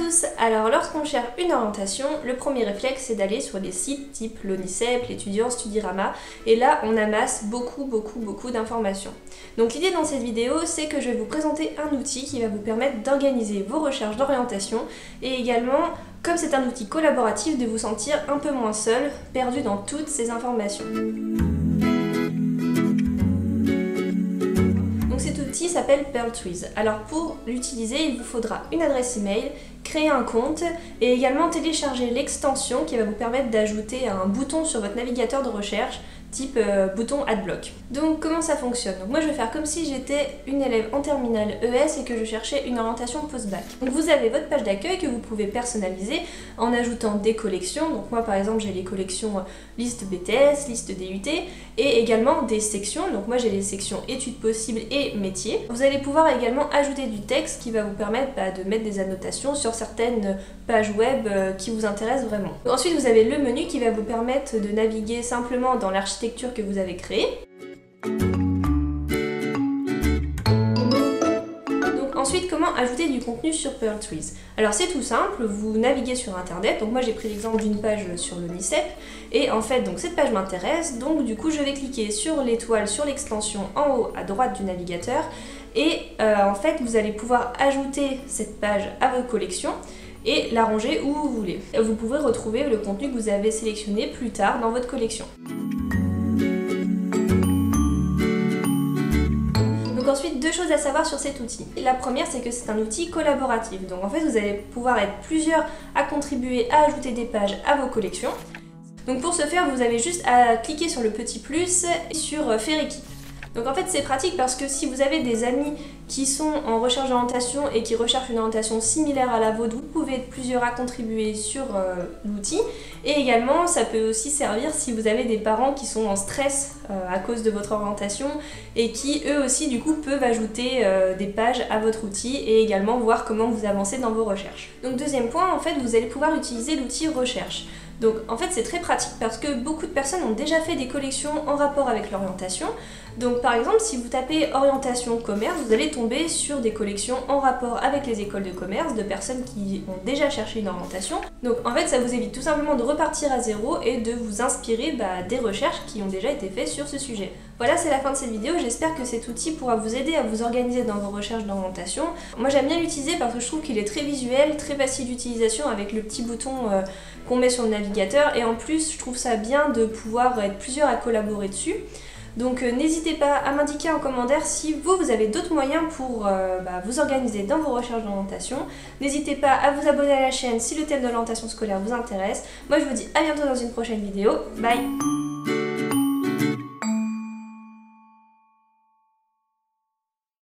tous! Alors lorsqu'on cherche une orientation, le premier réflexe c'est d'aller sur des sites type l'ONICEP, l'étudiant, Studirama, et là on amasse beaucoup d'informations. Donc l'idée dans cette vidéo c'est que je vais vous présenter un outil qui va vous permettre d'organiser vos recherches d'orientation et également, comme c'est un outil collaboratif, de vous sentir un peu moins seul, perdu dans toutes ces informations. Donc cet outil s'appelle Pearltrees. Alors pour l'utiliser, il vous faudra une adresse email, créer un compte et également télécharger l'extension qui va vous permettre d'ajouter un bouton sur votre navigateur de recherche type bouton Adblock. Donc comment ça fonctionne? Donc moi je vais faire comme si j'étais une élève en terminale ES et que je cherchais une orientation post-bac. Donc vous avez votre page d'accueil que vous pouvez personnaliser en ajoutant des collections. Donc moi par exemple j'ai les collections liste BTS, liste DUT et également des sections. Donc moi j'ai les sections études possibles et métiers. Vous allez pouvoir également ajouter du texte qui va vous permettre de mettre des annotations sur certaines pages web qui vous intéressent vraiment. Ensuite vous avez le menu qui va vous permettre de naviguer simplement dans l'architecture que vous avez créée. Donc ensuite, comment ajouter du contenu sur Pearltrees? Alors c'est tout simple, vous naviguez sur internet, donc moi j'ai pris l'exemple d'une page sur l'ONICEP, et en fait donc cette page m'intéresse, donc du coup je vais cliquer sur l'étoile, sur l'extension en haut à droite du navigateur, et en fait vous allez pouvoir ajouter cette page à vos collections et la ranger où vous voulez. Vous pouvez retrouver le contenu que vous avez sélectionné plus tard dans votre collection. Donc ensuite, deux choses à savoir sur cet outil. La première, c'est que c'est un outil collaboratif. Donc en fait, vous allez pouvoir être plusieurs à contribuer à ajouter des pages à vos collections. Donc pour ce faire, vous avez juste à cliquer sur le petit plus et sur faire équipe. Donc en fait c'est pratique parce que si vous avez des amis qui sont en recherche d'orientation et qui recherchent une orientation similaire à la vôtre, vous pouvez être plusieurs à contribuer sur l'outil. Et également ça peut aussi servir si vous avez des parents qui sont en stress à cause de votre orientation et qui eux aussi du coup peuvent ajouter des pages à votre outil et également voir comment vous avancez dans vos recherches. Donc deuxième point, en fait vous allez pouvoir utiliser l'outil recherche. Donc en fait c'est très pratique parce que beaucoup de personnes ont déjà fait des collections en rapport avec l'orientation. Donc par exemple si vous tapez orientation commerce, vous allez tomber sur des collections en rapport avec les écoles de commerce de personnes qui ont déjà cherché une orientation. Donc en fait ça vous évite tout simplement de repartir à zéro et de vous inspirer des recherches qui ont déjà été faites sur ce sujet. Voilà, c'est la fin de cette vidéo, j'espère que cet outil pourra vous aider à vous organiser dans vos recherches d'orientation. Moi j'aime bien l'utiliser parce que je trouve qu'il est très visuel, très facile d'utilisation avec le petit bouton qu'on met sur le navigateur et en plus je trouve ça bien de pouvoir être plusieurs à collaborer dessus. Donc n'hésitez pas à m'indiquer en commentaire si vous avez d'autres moyens pour vous organiser dans vos recherches d'orientation. N'hésitez pas à vous abonner à la chaîne si le thème de l'orientation scolaire vous intéresse. Moi je vous dis à bientôt dans une prochaine vidéo. Bye!